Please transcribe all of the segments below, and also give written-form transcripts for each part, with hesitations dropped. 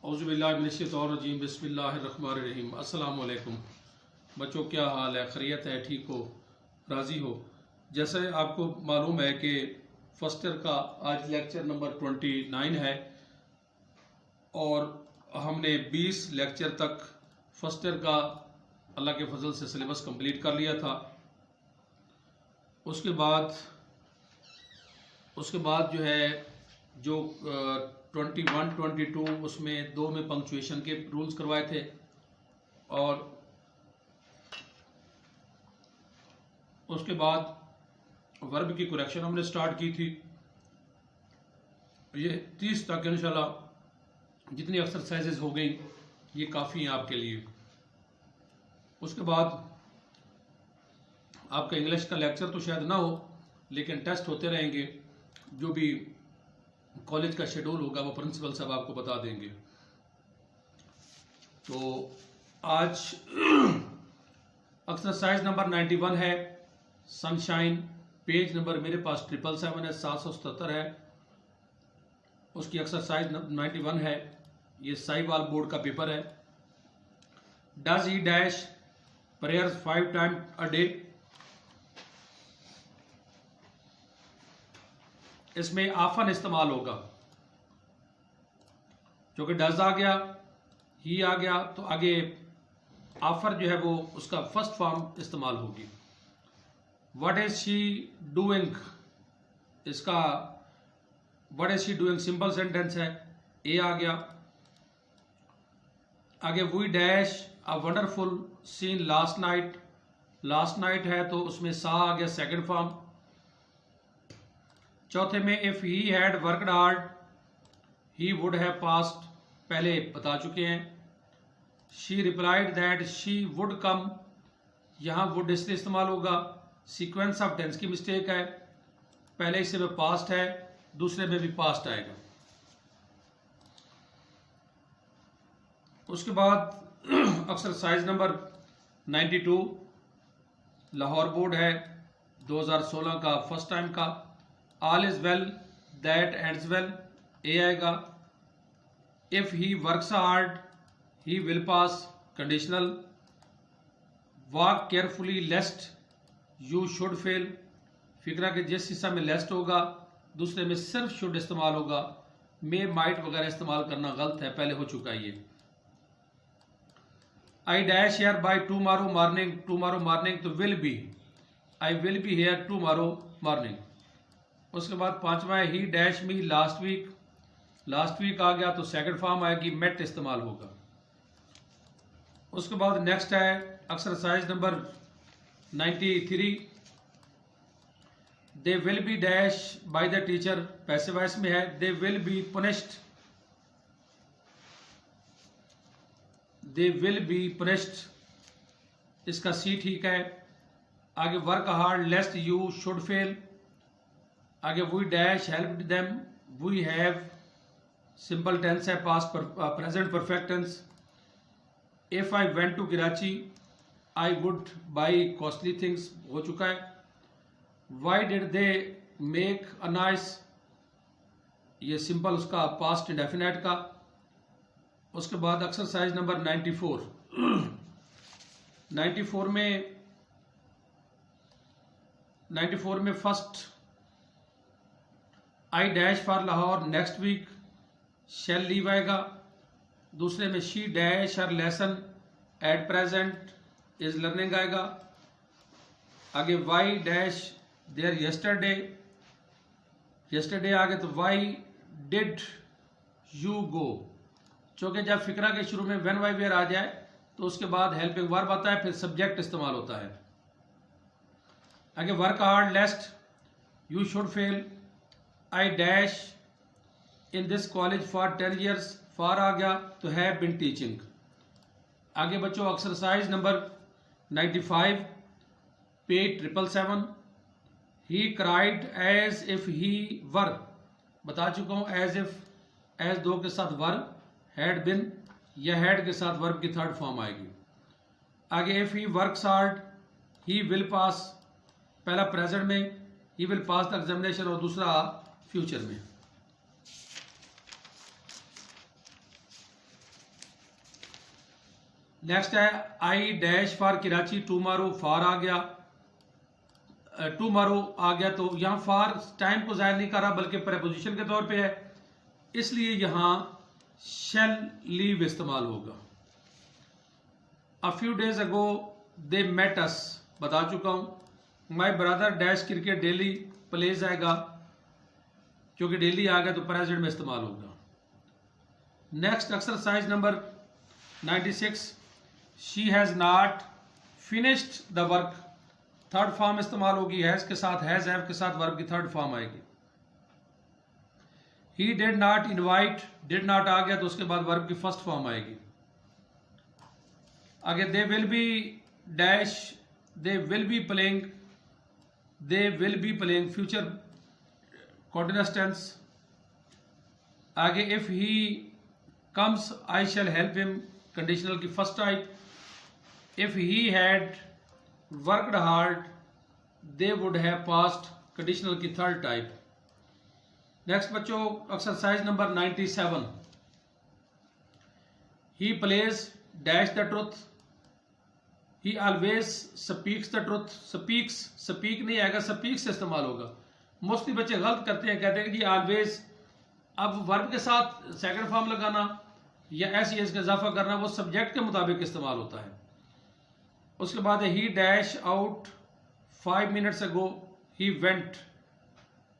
औज़ुबिल्लाहिमिनश्शैतानिर्रजीम बिस्मिल्लाहिर्रहमानिर्रहीम। अस्सलाम वालेकुम बच्चों, क्या हाल है? खैरियत है? ठीक हो? राज़ी हो? जैसे आपको मालूम है कि फर्स्ट ईयर का आज लेक्चर नंबर 29 है और हमने 20 लेक्चर तक फर्स्ट ईयर का अल्लाह के फजल से सिलेबस कंप्लीट कर लिया था। उसके बाद जो है जो 21, 22 उसमें 2 में पंक्चुएशन के रूल्स करवाए थे और उसके बाद वर्ब की करेक्शन हमने स्टार्ट की थी। ये 30 तक इंशाल्लाह जितनी एक्सरसाइजेज हो गई ये काफ़ी हैं आपके लिए। उसके बाद आपका इंग्लिश का लेक्चर तो शायद ना हो, लेकिन टेस्ट होते रहेंगे। जो भी कॉलेज का शेड्यूल होगा वो प्रिंसिपल साहब आपको बता देंगे। तो आज एक्सरसाइज नंबर 91 है, सनशाइन। पेज नंबर मेरे पास 777 है, 777 है। उसकी एक्सरसाइज 91 है। ये साहिवाल बोर्ड का पेपर है। Does he dash prayers 5 time a day. इसमें आफन इस्तेमाल होगा, क्योंकि डज आ गया, ही आ गया, तो आगे आफर जो है वो उसका फर्स्ट फॉर्म इस्तेमाल होगी। व्हाट इज शी डूइंग, इसका what is she doing simple sentence है, ए आ गया। आगे we dash a wonderful scene last night, last night है तो उसमें सा आ गया सेकंड फॉर्म। चौथे में if he had worked hard he would have passed, पहले बता चुके हैं। She replied that she would come, यहां वुड इसलिए इस्तेमाल होगा, सीक्वेंस ऑफ टेंस की मिस्टेक है। पहले हिस्से में पास्ट है, दूसरे में भी पास्ट आएगा। उसके बाद एक्सरसाइज नंबर 92 लाहौर बोर्ड है 2016 का, फर्स्ट टाइम का। All is well that ends well, A आएगा। If he works hard he will pass, conditional. Walk carefully lest you should fail, फिक्रा के जिस हिस्सा में लेस्ट होगा दूसरे में सिर्फ शुड इस्तेमाल होगा। मे माइट वगैरह इस्तेमाल करना गलत है, पहले हो चुका है ये। I dash here by tomorrow morning, tomorrow morning तो will be, I will be here tomorrow morning. उसके बाद पांचवा है he dash me last week, last week आ गया तो सेकंड फॉर्म आएगी, मेट इस्तेमाल होगा। उसके बाद नेक्स्ट है exercise number 93 they will be dash by the teacher, passive voice में है। They will be punished, they will be punished, इसका सी ठीक है। आगे work hard lest you should fail. आगे we dash help them, we have simple tense है, past present perfect tense. If I went to Karachi I would buy costly things, हो चुका है। Why did they make a noise, ये simple उसका past indefinite का। उसके बाद एक्सरसाइज नंबर 94 94 में first I dash for Lahore next week, shall leave आएगा। दूसरे में she dash her lesson at present is learning आएगा। आगे why dash there yesterday, yesterday आगे तो वाई डिड यू गो, क्योंकि जब फिक्रा के शुरू में व्हेन वाई वेयर आ जाए तो उसके बाद हेल्पिंग वर्ब आता है, फिर सब्जेक्ट इस्तेमाल होता है। आगे work hard lest you should fail. I dash in this college for 10 years, for आ गया तो हैव बिन टीचिंग। आगे बच्चों exercise number 95 page 777 he cried as if he were, बता चुका हूं एज इफ, एज दो के साथ वर, हैड बिन या हैड के साथ वर्ब की थर्ड फॉर्म आएगी। आगे if he works hard he will पास, पहला प्रेजेंट में ही विल पास द एग्जामिनेशन और दूसरा फ्यूचर में। नेक्स्ट है I dash for Karachi tomorrow, for आ गया, टूमारो आ गया, तो यहाँ फॉर टाइम को जाहिर नहीं कर रहा बल्कि प्रेपोजिशन के तौर पे है, इसलिए यहाँ शैल लीव इस्तेमाल होगा। A few days ago they met us, बता चुका हूँ। My brother dash cricket daily plays आएगा, क्योंकि डेली आ गया तो प्रेजेंट में इस्तेमाल होगा। Next exercise number 96, she has not finished the work, third form इस्तेमाल होगी, हैज़ के साथ, हैज़ हैव के साथ वर्ब की थर्ड फॉर्म आएगी। He did not invite, did not आ गया तो उसके बाद वर्ब की फर्स्ट फॉर्म आएगी। आगे they will be dash, they will be playing, they will be playing future continuous tense. आगे if he comes I shall help him, conditional की first type. If he had worked hard they would have passed, conditional की third type. Next बच्चों exercise number 97, he plays dash the truth, he always speaks the truth, speaks, speak नहीं आएगा, speaks इस्तेमाल होगा। Mostly बच्चे गलत करते हैं, कहते हैं कि जी ऑलवेज, अब वर्ब के साथ सेकंड फॉर्म लगाना या एस का इजाफा करना वो सब्जेक्ट के मुताबिक इस्तेमाल होता है। उसके बाद है he dash out 5 minutes ago, he went.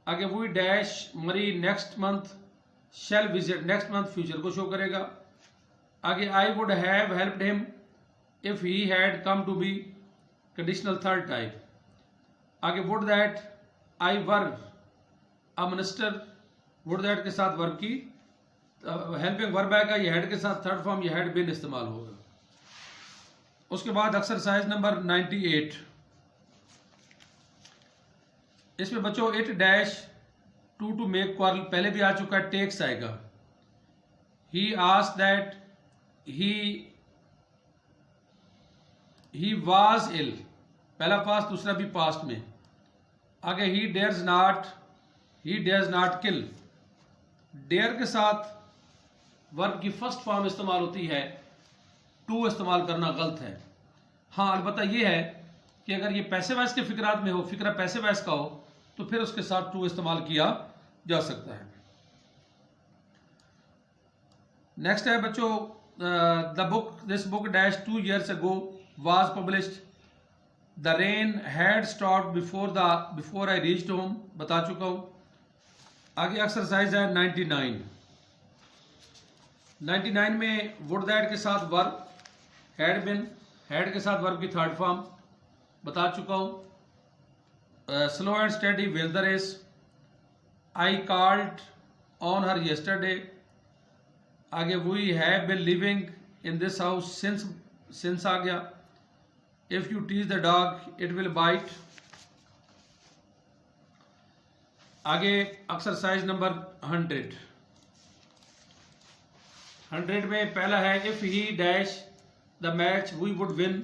आगे वही dash Mary next month, shall visit, next month future को शो करेगा। आगे I would have helped him if he had come to be, conditional third type. आगे would that I were a minister, would that के साथ verb की helping verb आएगा, ये had के साथ थर्ड फॉर्म, ये हेड बिन इस्तेमाल होगा। उसके बाद एक्सरसाइज नंबर 98, इसमें बच्चों it dash to make quarrel, पहले भी आ चुका है, टेक्स आएगा। He asked that he was ill, पहला पास्ट दूसरा भी पास्ट में। आगे he dares not kill, dare के साथ वर्ब की फर्स्ट फॉर्म इस्तेमाल होती है, टू इस्तेमाल करना गलत है। हाँ अलबत्ता ये है कि अगर ये पैसे वैस के फिक्रात में हो, फिक्रा पैसे वैस का हो, तो फिर उसके साथ टू इस्तेमाल किया जा सकता है। नेक्स्ट है बच्चों this book dash 2 years ago was published, the rain had stopped before I reached home, बता चुका हूं। आगे एक्सरसाइज है 99 में वुड दैट के साथ वर्ब, हैड बिन, हैड के साथ वर्ब की थर्ड फॉर्म, बता चुका हूं। Slow and steady win the race, I called on her yesterday. आगे we have been living in this house since आ गया। If you tease the dog it will bite. आगे एक्सरसाइज नंबर 100 में पहला है if he dash the match we would win,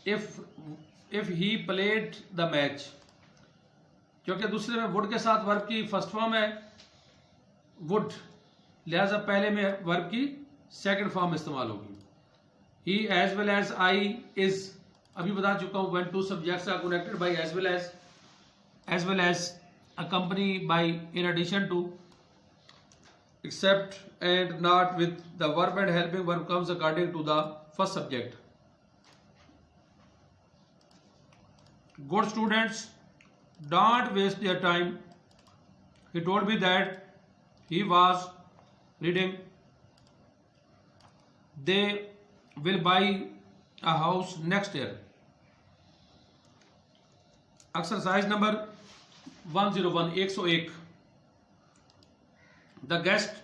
if he played the match, क्योंकि दूसरे में would के साथ वर्ब की फर्स्ट फॉर्म है वुड, लिहाजा पहले में वर्ब की सेकंड फॉर्म इस्तेमाल होगी। He as well as I is, अभी बता चुका हूं, when two subjects are connected by as well as accompany by, in addition to, except and not with, the verb and helping verb comes according to the first subject. Good students don't waste their time. He told me that he was reading. They will buy a house next year. Exercise number 101 The guest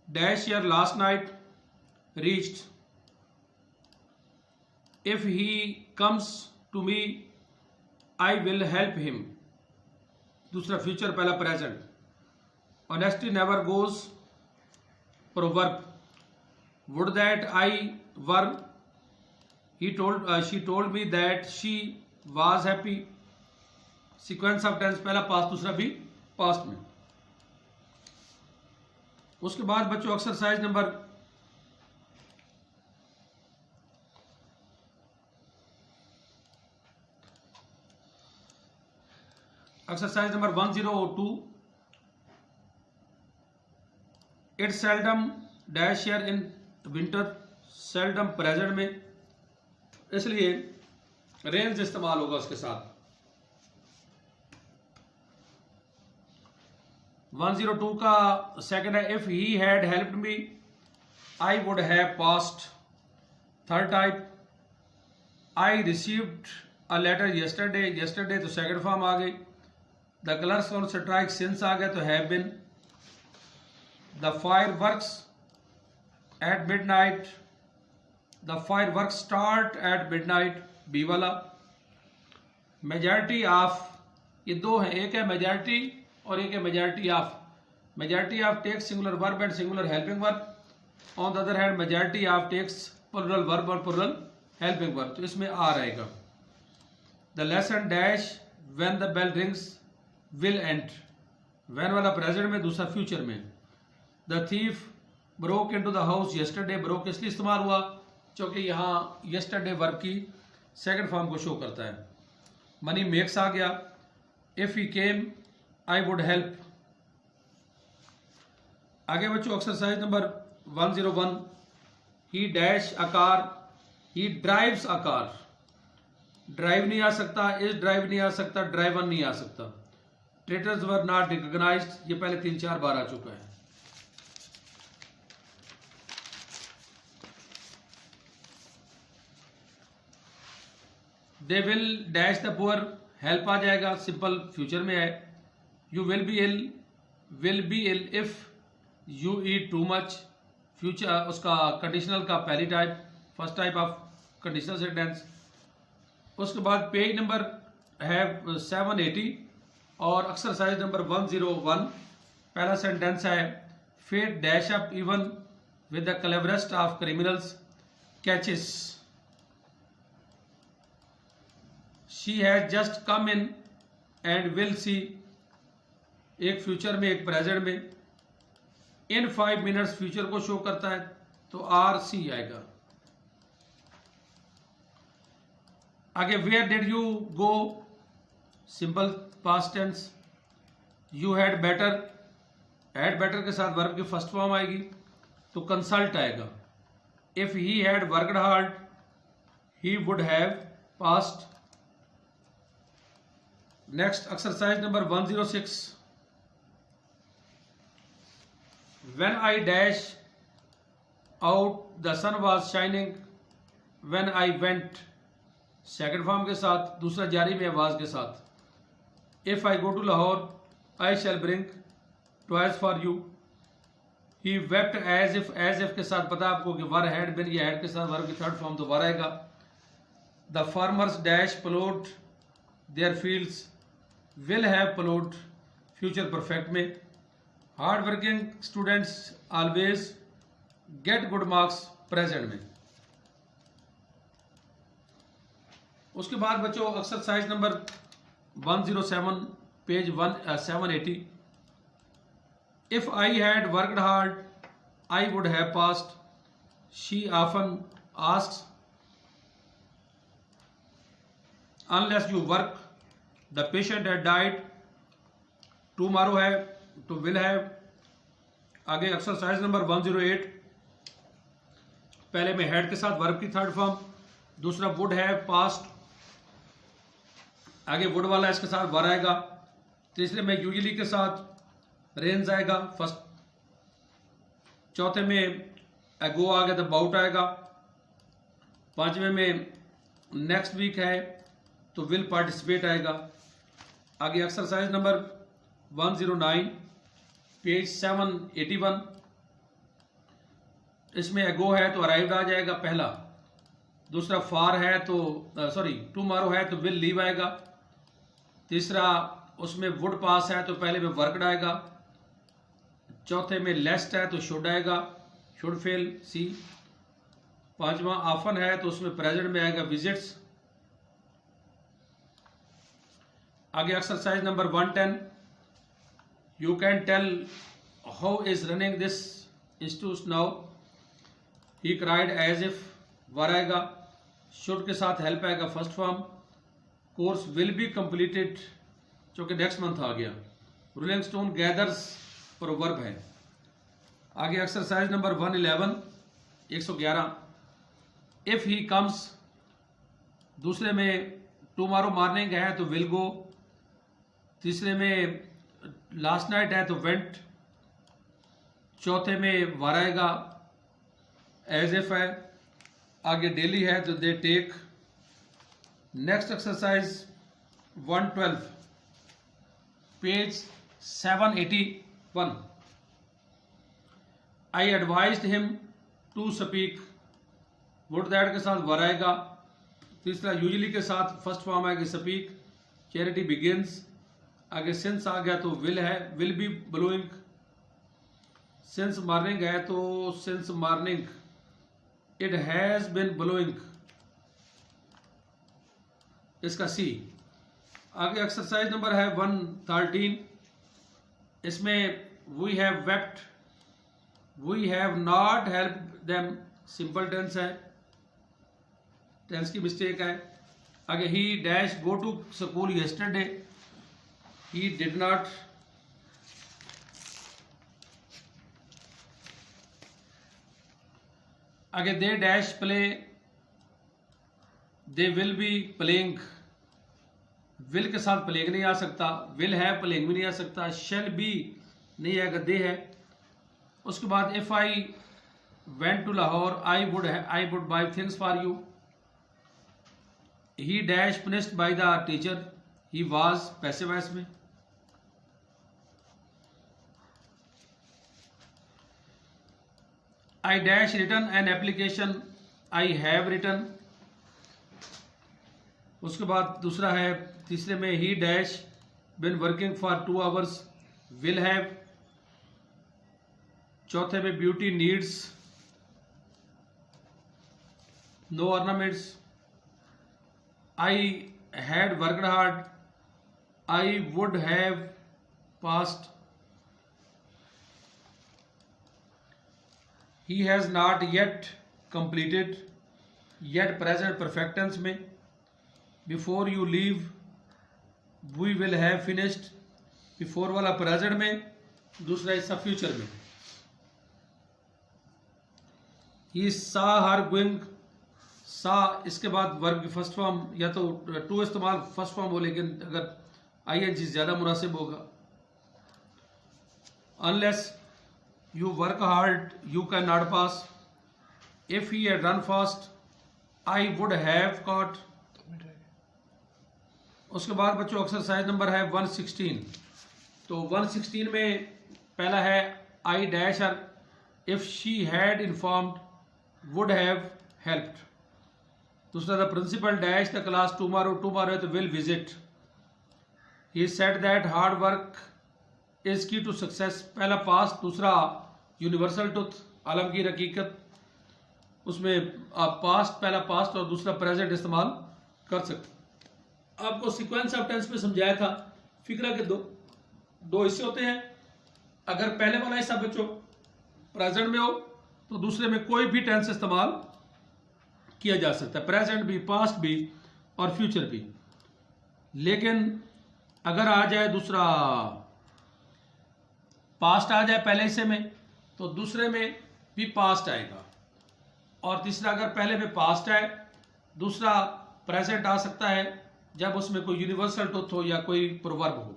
dash here last night reached. If he comes to me I will help him, दूसरा future पहला present. Honesty never goes, proverb। Would that I were, she told me that she was happy, sequence of tense पहला past दूसरा भी past में। उसके बाद बच्चों exercise number exercise number 102, it seldom dash here in winter, seldom present में, इसलिए range इस्तेमाल होगा उसके साथ। 102 का सेकंड है, if he had helped me I would have passed. Third type, I received a letter yesterday, yesterday तो second form आ गई। The colours on strike since आ गया तो have been. The fireworks at midnight, the firework start at midnight, B वाला। Majority of, ये दो हैं, एक है मेजॉरिटी और एक है majority of. Majority of takes singular verb and singular helping verb. On the other hand majority of takes plural verb और प्लुरल हेल्पिंग वर्ब, तो इसमें आ रहेगा। The lesson dash when the bell rings will end, when वाला present में, दूसरा future में। The thief broke into the house yesterday, broke इसलिए इस्तेमाल हुआ क्योंकि यहाँ यस्टरडे वर्ब की सेकंड फॉर्म को शो करता है। मनी मेक्स आ गया, if he came I would help. आगे बच्चों exercise number 101, he dash a car, he drives a car. Drive नहीं आ सकता, इज ड्राइव नहीं आ सकता, ड्राइवर नहीं आ सकता। ट्रेटर्स वर नॉट रिकॉग्नाइज्ड, ये पहले 3-4 बार आ चुका है। They will dash the poor, help आ जाएगा, सिंपल फ्यूचर में है। You will be ill if you eat too much, future उसका कंडीशनल का पहली type, first type of conditional sentence. उसके बाद पेज नंबर है 780 और एक्सरसाइज नंबर 101, पहला सेंटेंस है, fate dash up even with the cleverest of criminals catches. She has just come in and will see, एक फ्यूचर में एक प्रेजेंट में। इन 5 मिनट्स फ्यूचर को शो करता है तो आर सी आएगा। आगे where did you go, simple past tense. You had better, had better के साथ वर्ब की फर्स्ट फॉर्म आएगी तो कंसल्ट आएगा। If he had worked hard he would have past. Next exercise number 106, when I dash out the sun was shining when I went, second form के साथ, दूसरा जारी में आवाज के साथ। If I go to Lahore I shall bring toys for you. He wept as if के साथ पता आपको कि वर हैड बिन, ये हैड के साथ वर्ब की थर्ड फॉर्म दोबारा आएगा। The farmers dash plot their fields, will have plot future perfect में। Hard working students always get good marks present में। उसके बाद बच्चों exercise number 107 page 780, if I had worked hard I would have passed. She often asks unless you work. The patient had died, tomorrow है तो will have. आगे exercise number 108, पहले में had के साथ वर्ब की थर्ड फॉर्म, दूसरा would have past. आगे वुड वाला इसके साथ वर आएगा। तीसरे में यूजुअली के साथ रेंज आएगा फर्स्ट। चौथे में एगो आ गया तो अबाउट आएगा। पांचवें में नेक्स्ट वीक है तो विल पार्टिसिपेट आएगा। आगे एक्सरसाइज नंबर 109 पेज 781, इसमें एगो है तो अराइव्ड आ जाएगा पहला। दूसरा फार है तो टुमारो है तो विल लीव आएगा। तीसरा उसमें वुड पास है तो पहले में वर्कड आएगा। चौथे में लेस्ट है तो शुड आएगा, शुड फेल सी। पांचवा ऑफन है तो उसमें प्रेजेंट में आएगा विजिट्स। आगे exercise number 110, you can tell how is running this institute now. He cried as if were आएगा। शुड के साथ हेल्प आएगा first form. Course will be completed चूँकि नेक्स्ट मंथ आ गया। रोलिंग स्टोन गैदर्स पर वर्ब है। आगे exercise number 111 111। If he comes, दूसरे में टुमारो मॉर्निंग है तो विल गो, तीसरे में लास्ट नाइट है तो वेंट, चौथे में वाराएगा एज इफ है, आगे डेली है तो they take. Next exercise 112 page 781। I advised him to speak, would that के साथ वराएगा। तीसरा यूजुअली के साथ फर्स्ट फॉर्म है कि स्पीक, चैरिटी बिगिंस। आगे सिंस आ गया तो विल है, will be blowing. Since morning है तो since morning it has been blowing, इसका सी। आगे एक्सरसाइज नंबर है 113। इसमें we have wept, we have not help them simple tense है, टेंस की मिस्टेक है। आगे he dash go to school yesterday, he did not. आगे they dash play, they will be playing. Will के साथ playing नहीं आ सकता, विल है प्लेइंग भी नहीं आ सकता, शेल बी नहीं आएगा, दे है। उसके बाद if I went to Lahore I would buy things for you. He dash finished by the teacher, he was passive voice में। I dash written an application, I have written. उसके बाद दूसरा है तीसरे में he dash been working for 2 hours, will have. चौथे में beauty needs no ornaments. I had worked hard, I would have passed. He has not yet completed, yet present perfect tense में। Before you leave we will have finished, before वाला present में, दूसरा हिस्सा future में। ही सा हर going, सा इसके बाद वर्ब की फर्स्ट फॉर्म या तो टू इस्तेमाल फर्स्ट फॉर्म हो, लेकिन अगर आईएनजी ज्यादा मुनासिब होगा। Unless you work hard you can not pass. If he had run fast I would have caught. उसके बाद बच्चों एक्सरसाइज नंबर है 116। तो 116 में पहला है I dash her, if she had informed would have helped. दूसरा the principal dash the class tomorrow, tomorrow है तो will visit. He said that hard work is key to success, पहला पास्ट, दूसरा यूनिवर्सल ट्रुथ, आलमगीर हकीकत। उसमें आप past, पहला पास्ट और दूसरा प्रेजेंट इस्तेमाल कर सकते। आपको सीक्वेंस ऑफ टेंस में समझाया था, फिक्रा के दो हिस्से होते हैं। अगर पहले वाला हिस्सा बच्चों प्रेजेंट में हो तो दूसरे में कोई भी टेंस इस्तेमाल किया जा सकता है, प्रेजेंट भी, पास्ट भी और फ्यूचर भी। लेकिन अगर आ जाए दूसरा पास्ट आ जाए पहले हिस्से में तो दूसरे में भी पास्ट आएगा, और तीसरा अगर पहले में पास्ट आए दूसरा प्रेजेंट आ सकता है जब उसमें कोई यूनिवर्सल ट्रुथ हो या कोई प्रोवर्ब हो।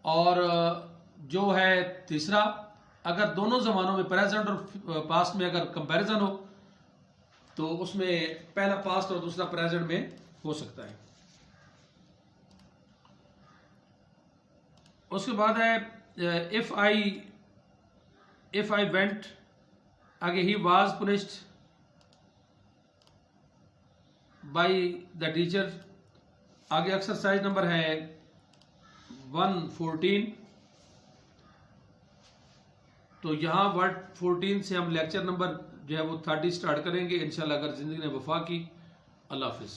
और जो है तीसरा, अगर दोनों जमानों में प्रेजेंट और पास्ट में अगर कंपैरिजन हो तो उसमें पहला पास्ट और दूसरा प्रेजेंट में हो सकता है। उसके बाद है इफ आई वेंट, आगे he was punished by the teacher. आगे एक्सरसाइज नंबर है 114। तो यहाँ वर्ड 14 से हम लेक्चर नंबर जो है वो 30 स्टार्ट करेंगे इंशाल्लाह, अगर जिंदगी ने वफा की। अल्लाह हाफिज़।